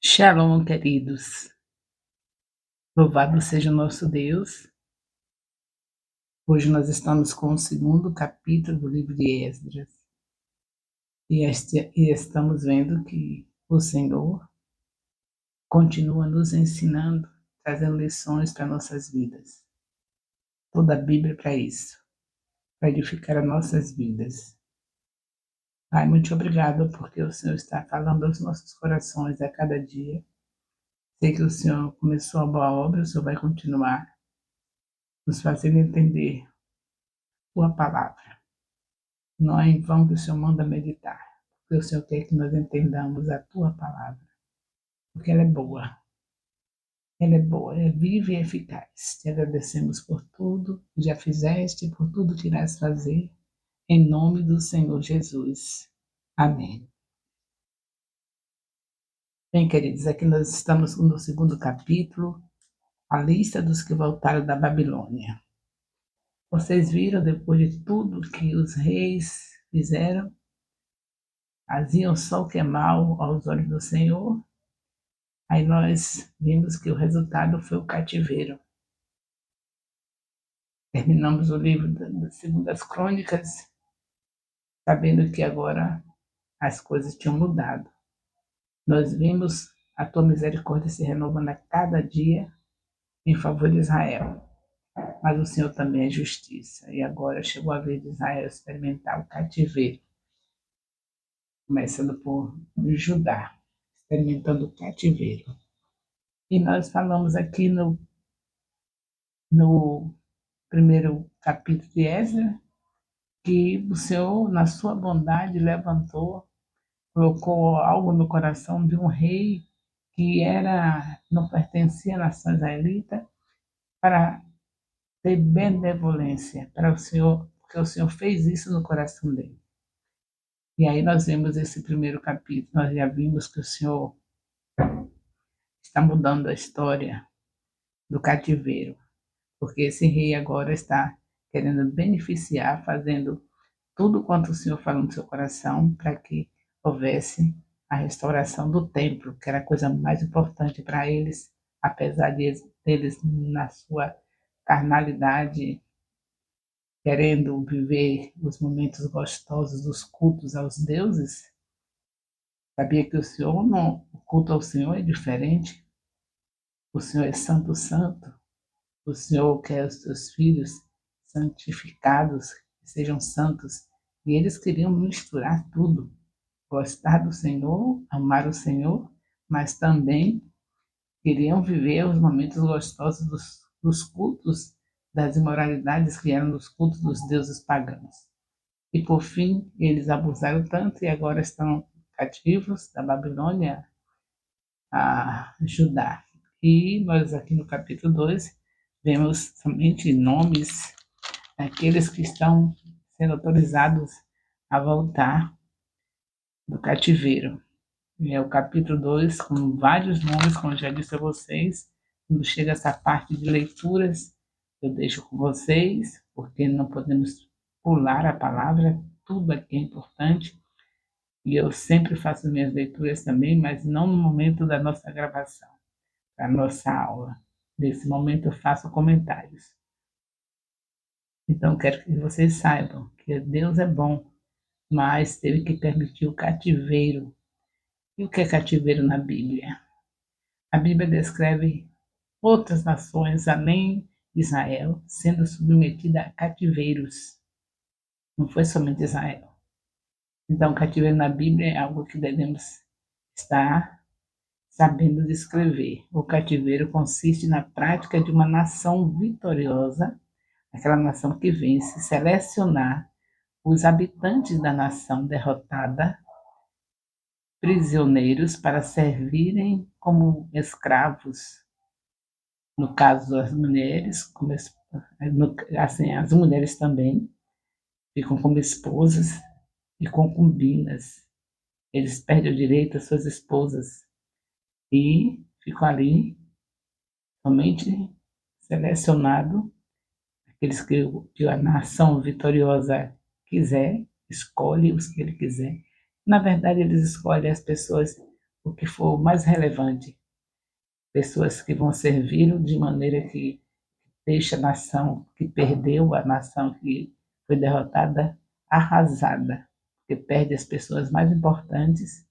Shalom, queridos. Louvado seja o nosso Deus. Hoje nós estamos com o segundo capítulo do livro de Esdras. E estamos vendo que o Senhor continua nos ensinando, trazendo lições para nossas vidas. Toda a Bíblia é para isso, para edificar as nossas vidas. Pai, muito obrigado porque o Senhor está falando aos nossos corações a cada dia. Sei que o Senhor começou a boa obra, o Senhor vai continuar nos fazendo entender tua palavra. Não é em vão que o Senhor manda meditar, porque o Senhor quer que nós entendamos a tua palavra, porque ela é boa. Ela é boa, é viva e eficaz. Te agradecemos por tudo que já fizeste e por tudo que irás fazer, em nome do Senhor Jesus. Amém. Bem, queridos, aqui nós estamos no segundo capítulo, a lista dos que voltaram da Babilônia. Vocês viram, depois de tudo que os reis fizeram, faziam só o que é mal aos olhos do Senhor. Aí nós vimos que o resultado foi o cativeiro. Terminamos o livro das Segundas Crônicas, sabendo que agora as coisas tinham mudado. Nós vimos a tua misericórdia se renovando a cada dia em favor de Israel. Mas o Senhor também é justiça. E agora chegou a vez de Israel experimentar o cativeiro. Começando por Judá, experimentando o cativeiro. E nós falamos aqui no primeiro capítulo de Esdras, que o Senhor, na sua bondade, levantou, colocou algo no coração de um rei que não pertencia à nação israelita, para ter benevolência para o Senhor, porque o Senhor fez isso no coração dele. E aí nós vemos esse primeiro capítulo, nós já vimos que o Senhor está mudando a história do cativeiro, porque esse rei agora está querendo beneficiar, fazendo tudo quanto o Senhor falou no seu coração para que houvesse a restauração do templo, que era a coisa mais importante para eles, apesar deles na sua carnalidade, querendo viver os momentos gostosos dos cultos aos deuses. Sabia que o culto ao Senhor é diferente. O Senhor é santo, santo. O Senhor quer os seus filhos santificados, que sejam santos. E eles queriam misturar tudo. Gostar do Senhor, amar o Senhor, mas também queriam viver os momentos gostosos dos cultos, das imoralidades que eram dos cultos dos deuses pagãos. E por fim, eles abusaram tanto e agora estão cativos da Babilônia a Judá. E nós aqui no capítulo 2 vemos somente nomes daqueles que estão sendo autorizados a voltar do cativeiro. É o capítulo 2 com vários nomes, como eu já disse a vocês. Quando chega essa parte de leituras, eu deixo com vocês, porque não podemos pular a palavra, tudo aqui é importante. E eu sempre faço minhas leituras também, mas não no momento da nossa gravação, da nossa aula. Nesse momento eu faço comentários. Então quero que vocês saibam que Deus é bom, mas teve que permitir o cativeiro. E o que é cativeiro na Bíblia? A Bíblia descreve outras nações além de Israel sendo submetida a cativeiros. Não foi somente Israel. Então, cativeiro na Bíblia é algo que devemos estar sabendo descrever. O cativeiro consiste na prática de uma nação vitoriosa, aquela nação que vence, selecionar os habitantes da nação derrotada, prisioneiros, para servirem como escravos. No caso das mulheres, assim, as mulheres também ficam como esposas e concubinas. Eles perdem o direito às suas esposas e ficam ali somente selecionado aqueles que a nação vitoriosa quiser, escolhe os que ele quiser. Na verdade, eles escolhem as pessoas o que for mais relevante. Pessoas que vão servi-lo de maneira que deixa a nação que perdeu, a nação que foi derrotada, arrasada, porque perde as pessoas mais importantes,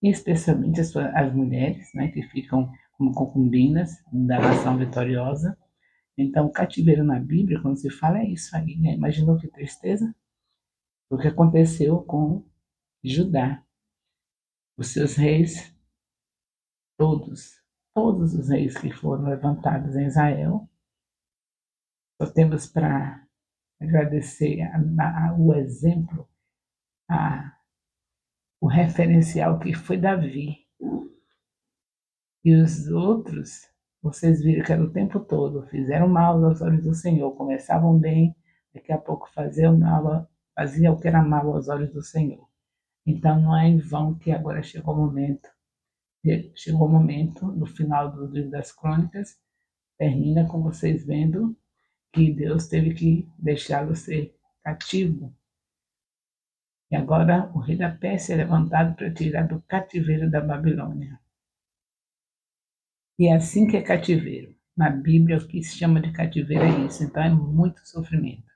e especialmente as mulheres, né, que ficam como concubinas da nação vitoriosa. Então, o cativeiro na Bíblia, quando se fala, é isso aí, né? Imaginou que tristeza? O que aconteceu com Judá. Os seus reis, todos os reis que foram levantados em Israel, só temos para agradecer o exemplo, a, o referencial que foi Davi. E os outros, vocês viram que era o tempo todo, fizeram mal aos olhos do Senhor, começavam bem, daqui a pouco faziam mal, faziam o que era mal aos olhos do Senhor. Então não é em vão que agora chegou o momento, no final do livro das crônicas, termina com vocês vendo que Deus teve que deixá-lo ser cativo. E agora o rei da Pérsia é levantado para tirar do cativeiro da Babilônia. E é assim que é cativeiro. Na Bíblia, o que se chama de cativeiro é isso. Então, é muito sofrimento.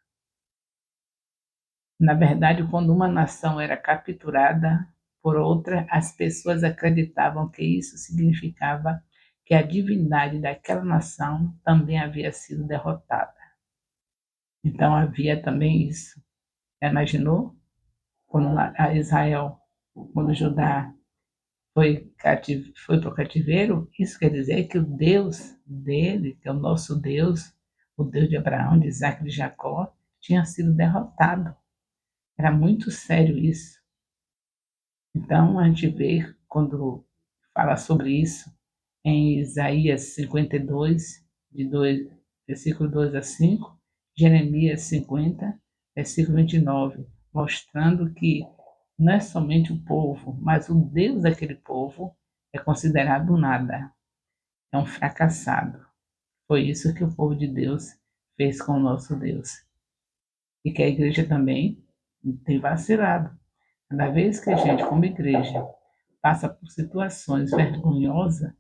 Na verdade, quando uma nação era capturada por outra, as pessoas acreditavam que isso significava que a divindade daquela nação também havia sido derrotada. Então, havia também isso. Já imaginou? Quando a Israel, quando Judá foi para o cativeiro, isso quer dizer que o Deus dele, que é o nosso Deus, o Deus de Abraão, de Isaac e de Jacó, tinha sido derrotado. Era muito sério isso. Então, a gente vê, quando fala sobre isso, em Isaías 52, versículo 2 a 5, Jeremias 50, versículo 29, mostrando que não é somente o povo, mas o Deus daquele povo é considerado nada, é um fracassado. Foi isso que o povo de Deus fez com o nosso Deus. E que a igreja também tem vacilado. Cada vez que a gente, como igreja, passa por situações vergonhosas,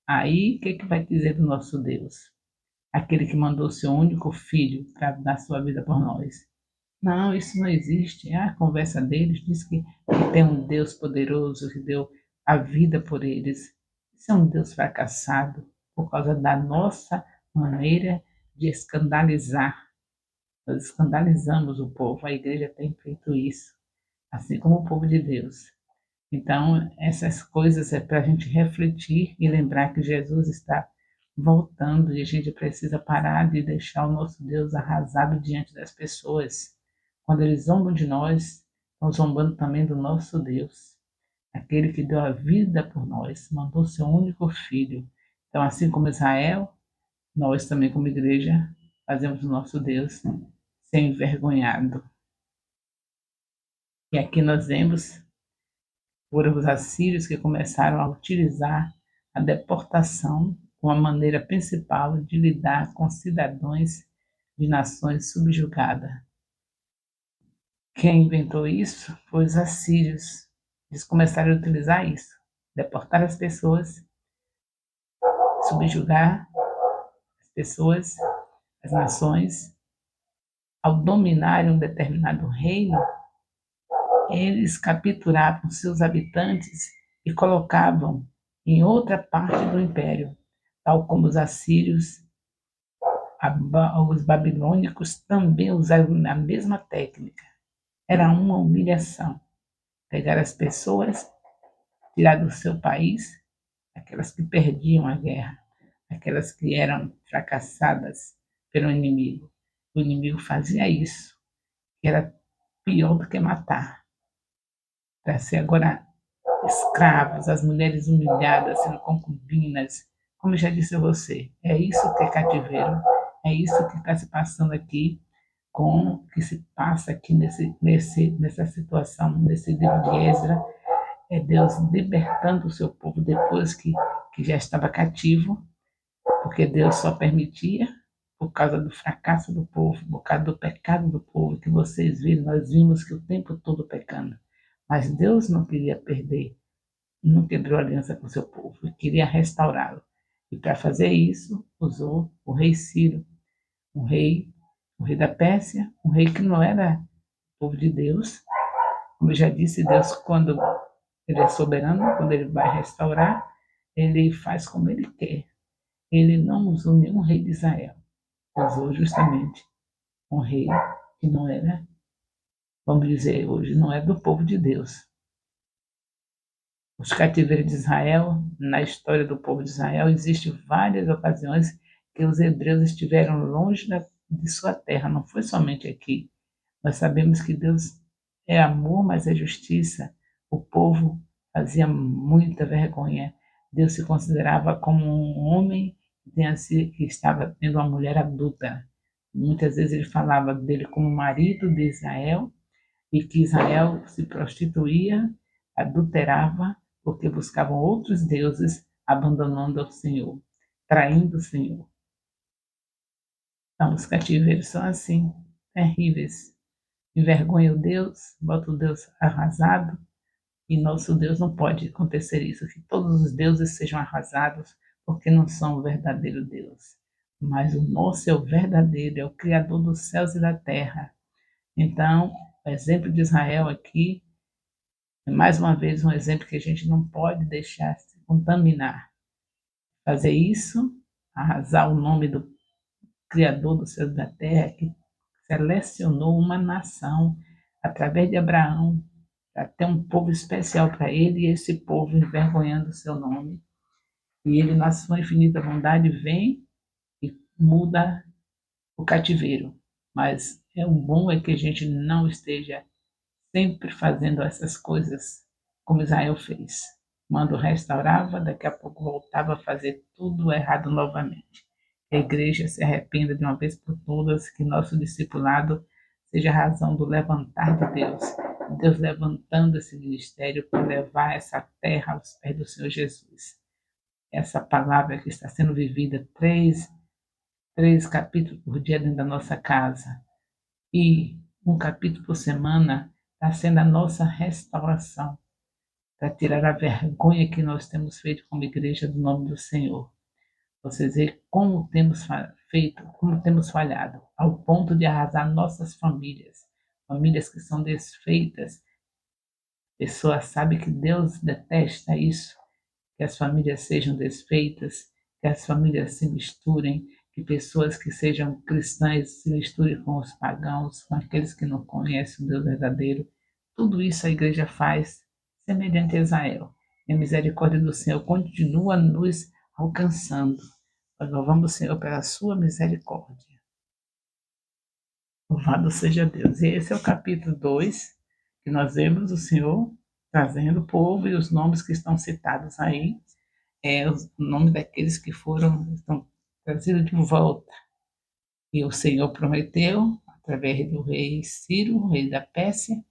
aí o que, que vai dizer do nosso Deus? Aquele que mandou seu único filho para dar sua vida por nós. Não, isso não existe. A conversa deles diz que tem um Deus poderoso que deu a vida por eles. Isso é um Deus fracassado por causa da nossa maneira de escandalizar. Nós escandalizamos o povo. A igreja tem feito isso, assim como o povo de Deus. Então, essas coisas é para a gente refletir e lembrar que Jesus está voltando e a gente precisa parar de deixar o nosso Deus arrasado diante das pessoas. Quando eles zombam de nós, estão zombando também do nosso Deus, aquele que deu a vida por nós, mandou seu único filho. Então, assim como Israel, nós também, como igreja, fazemos o nosso Deus ser envergonhado. E aqui nós vemos foram os assírios que começaram a utilizar a deportação como a maneira principal de lidar com cidadãos de nações subjugadas. Quem inventou isso foi os assírios. Eles começaram a utilizar isso, deportar as pessoas, subjugar as pessoas, as nações. Ao dominarem um determinado reino, eles capturavam seus habitantes e colocavam em outra parte do império, tal como os assírios, os babilônicos também usaram a mesma técnica. Era uma humilhação. Pegar as pessoas, tirar do seu país, aquelas que perdiam a guerra, aquelas que eram fracassadas pelo inimigo. O inimigo fazia isso, que era pior do que matar. Para ser agora escravos, as mulheres humilhadas, sendo concubinas, como eu já disse a você, é isso que é cativeiro, é isso que está se passando aqui, com o que se passa aqui nessa situação, nesse livro de Esdra, é Deus libertando o seu povo depois que já estava cativo, porque Deus só permitia por causa do fracasso do povo, por causa do pecado do povo, que vocês viram, nós vimos que o tempo todo pecando. Mas Deus não queria perder não quebrou aliança com o seu povo e queria restaurá-lo. E para fazer isso, usou o rei Ciro, um rei, o rei da Pérsia, um rei que não era povo de Deus. Como eu já disse, Deus, quando ele é soberano, quando ele vai restaurar, ele faz como ele quer. Ele não usou nenhum rei de Israel, usou justamente um rei que não era, vamos dizer hoje, não é do povo de Deus. Os cativeiros de Israel, na história do povo de Israel, existem várias ocasiões que os hebreus estiveram longe de sua terra, não foi somente aqui. Nós sabemos que Deus é amor, mas é justiça. O povo fazia muita vergonha. Deus se considerava como um homem que estava tendo uma mulher adúltera. Muitas vezes ele falava dele como marido de Israel e que Israel se prostituía, adulterava, porque buscavam outros deuses, abandonando o Senhor, traindo o Senhor. Então, os cativeiros são assim, terríveis. Envergonha o Deus, bota o Deus arrasado, e nosso Deus não pode acontecer isso, que todos os deuses sejam arrasados, porque não são o verdadeiro Deus. Mas o nosso é o verdadeiro, é o Criador dos céus e da terra. Então, o exemplo de Israel aqui é mais uma vez um exemplo que a gente não pode deixar se contaminar. Fazer isso, arrasar o nome do Criador dos céus e da terra, que selecionou uma nação através de Abraão para ter um povo especial para ele, e esse povo envergonhando o seu nome. E ele, na sua infinita bondade, vem e muda o cativeiro. Mas o bom é que a gente não esteja sempre fazendo essas coisas como Israel fez. Quando restaurava, daqui a pouco voltava a fazer tudo errado novamente. Que a igreja se arrependa de uma vez por todas, que nosso discipulado seja a razão do levantar de Deus. Deus levantando esse ministério para levar essa terra aos pés do Senhor Jesus. Essa palavra que está sendo vivida, três capítulos por dia dentro da nossa casa e um capítulo por semana, está sendo a nossa restauração, para tirar a vergonha que nós temos feito como igreja do nome do Senhor. Vocês veem como temos feito, como temos falhado, ao ponto de arrasar nossas famílias, famílias que são desfeitas. Pessoas sabem que Deus detesta isso, que as famílias sejam desfeitas, que as famílias se misturem, que pessoas que sejam cristãs se misturem com os pagãos, com aqueles que não conhecem o Deus verdadeiro. Tudo isso a igreja faz semelhante a Israel. E a misericórdia do Senhor continua nos alcançando. Nós louvamos o Senhor pela sua misericórdia. Louvado seja Deus. E esse é o capítulo 2, que nós vemos o Senhor trazendo o povo e os nomes que estão citados aí, o nome daqueles que estão trazidos de volta. E o Senhor prometeu, através do rei Ciro, o rei da Pérsia,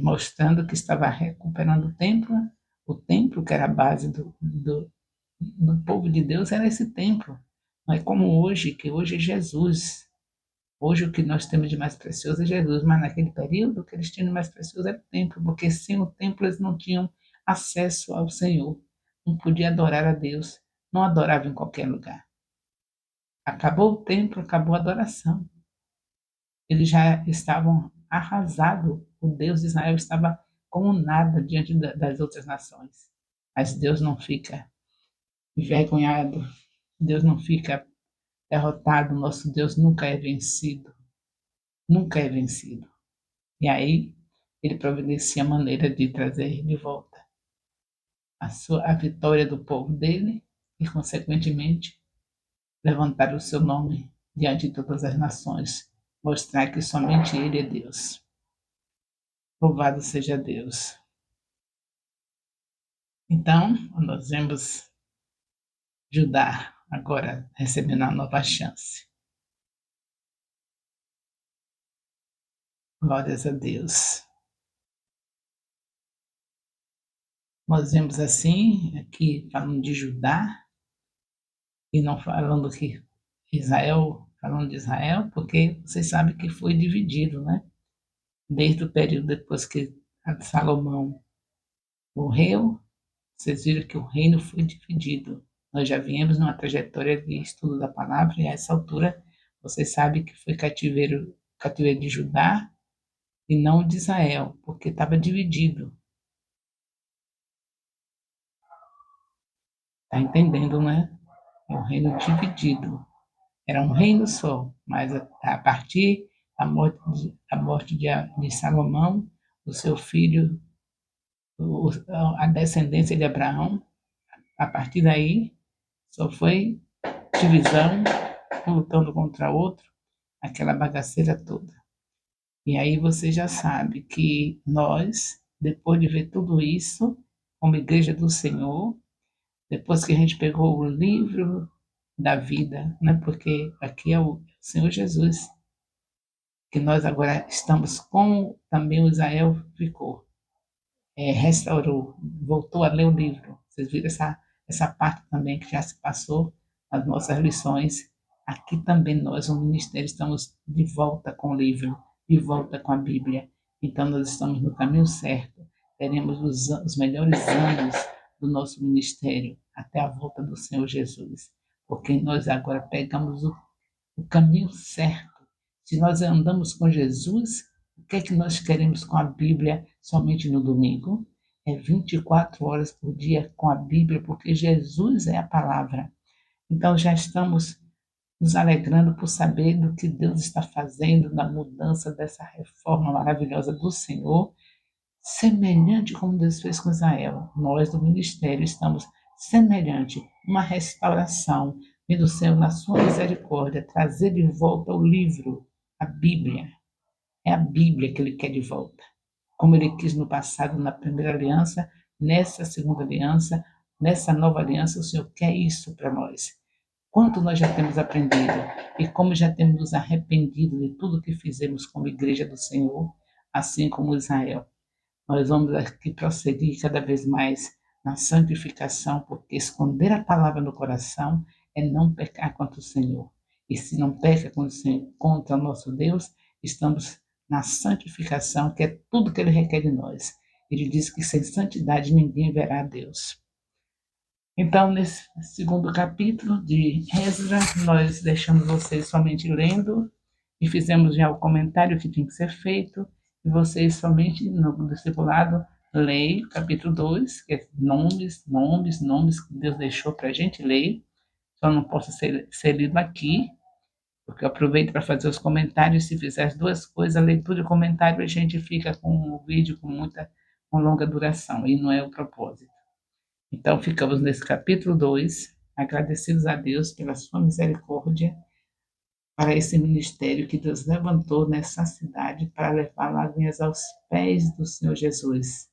mostrando que estava recuperando o templo que era a base do povo de Deus, era esse templo. Não é como hoje, que hoje é Jesus. Hoje o que nós temos de mais precioso é Jesus, mas naquele período o que eles tinham de mais precioso era o templo, porque sem o templo eles não tinham acesso ao Senhor, não podia adorar a Deus, não adorava em qualquer lugar. Acabou o templo, acabou a adoração. Eles já estavam arrasados, o Deus de Israel estava como nada diante das outras nações. Mas Deus não fica envergonhado, Deus não fica derrotado, nosso Deus nunca é vencido, nunca é vencido. E aí ele providencia a maneira de trazer de volta a vitória do povo dele e, consequentemente, levantar o seu nome diante de todas as nações, mostrar que somente ele é Deus. Louvado seja Deus. Então, nós vemos Judá agora recebendo uma nova chance. Glórias a Deus. Nós vemos assim, aqui falando de Judá, e não falando que Israel, falando de Israel, porque vocês sabem que foi dividido, né? Desde o período depois que Salomão morreu, vocês viram que o reino foi dividido. Nós já viemos numa trajetória de estudo da palavra, e a essa altura, vocês sabem que foi cativeiro de Judá e não de Israel, porque estava dividido. Está entendendo, né? É um reino dividido. Era um reino só, mas a partir da morte de Salomão, o seu filho, a descendência de Abraão, a partir daí só foi divisão, um lutando contra outro, aquela bagaceira toda. E aí você já sabe que nós, depois de ver tudo isso, como igreja do Senhor, depois que a gente pegou o livro da vida, né? Porque aqui é o Senhor Jesus, que nós agora estamos como também o Israel ficou, restaurou, voltou a ler o livro. Vocês viram essa parte também que já se passou nas nossas lições. Aqui também nós, o Ministério, estamos de volta com o livro, de volta com a Bíblia. Então nós estamos no caminho certo. Teremos os melhores anos do nosso ministério até a volta do Senhor Jesus. Porque nós agora pegamos o caminho certo. Se nós andamos com Jesus, o que é que nós queremos com a Bíblia somente no domingo? É 24 horas por dia com a Bíblia, porque Jesus é a palavra. Então já estamos nos alegrando por saber do que Deus está fazendo na mudança dessa reforma maravilhosa do Senhor, semelhante como Deus fez com Israel. Nós do ministério estamos semelhante, uma restauração, vendo o Senhor na sua misericórdia trazer de volta o livro, a Bíblia. É a Bíblia que ele quer de volta. Como ele quis no passado, na primeira aliança, nessa segunda aliança, nessa nova aliança, o Senhor quer isso para nós. Quanto nós já temos aprendido e como já temos nos arrependido de tudo que fizemos como igreja do Senhor, assim como Israel. Nós vamos aqui prosseguir cada vez mais na santificação, porque esconder a palavra no coração é não pecar contra o Senhor. E se não peca contra o nosso Deus, estamos na santificação, que é tudo que ele requer de nós. Ele diz que sem santidade ninguém verá a Deus. Então, nesse segundo capítulo de Esdras, nós deixamos vocês somente lendo e fizemos já o comentário que tinha que ser feito, e vocês somente no discipulado leem capítulo 2, que é nomes que Deus deixou para a gente ler, só não posso ser lido aqui, porque eu aproveito para fazer os comentários. Se fizer as duas coisas, a leitura e o comentário, a gente fica com o vídeo com longa duração, e não é o propósito. Então, ficamos nesse capítulo 2, agradecidos a Deus pela sua misericórdia, para esse ministério que Deus levantou nessa cidade para levar lágrimas aos pés do Senhor Jesus.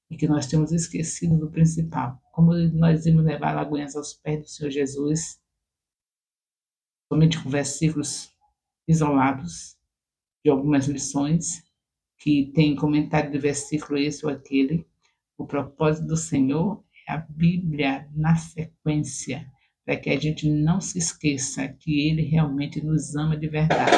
E que nós temos esquecido do principal. Como nós íamos levar lágrimas aos pés do Senhor Jesus, somente com versículos isolados de algumas lições, que tem comentário de versículo esse ou aquele. O propósito do Senhor é a Bíblia na sequência, para que a gente não se esqueça que Ele realmente nos ama de verdade.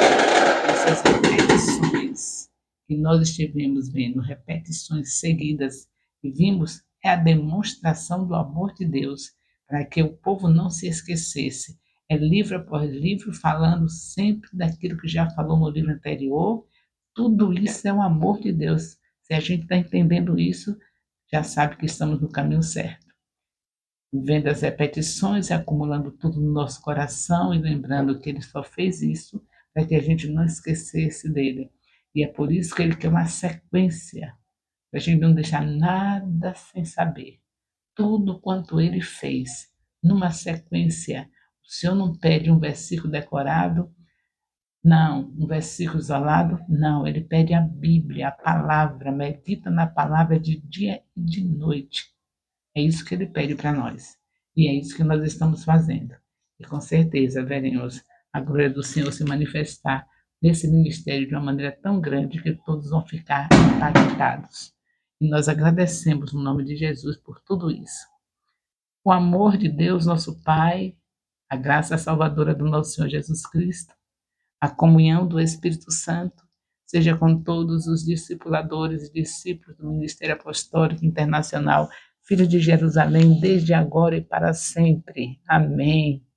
Essas repetições que nós estivemos vendo, repetições seguidas, e vimos, é a demonstração do amor de Deus, para que o povo não se esquecesse. É livro após livro, falando sempre daquilo que já falou no livro anterior. Tudo isso é o amor de Deus. Se a gente está entendendo isso, já sabe que estamos no caminho certo. Vendo as repetições e acumulando tudo no nosso coração e lembrando que ele só fez isso para que a gente não esquecesse dele. E é por isso que ele quer uma sequência, para a gente não deixar nada sem saber. Tudo quanto ele fez, numa sequência. O Senhor não pede um versículo decorado, não, um versículo isolado, não. Ele pede a Bíblia, a palavra, medita na palavra de dia e de noite. É isso que ele pede para nós. E é isso que nós estamos fazendo. E com certeza veremos a glória do Senhor se manifestar nesse ministério de uma maneira tão grande que todos vão ficar impactados. E nós agradecemos no nome de Jesus por tudo isso. O amor de Deus, nosso Pai, a graça salvadora do nosso Senhor Jesus Cristo, a comunhão do Espírito Santo, seja com todos os discipuladores e discípulos do Ministério Apostólico Internacional, Filho de Jerusalém, desde agora e para sempre. Amém.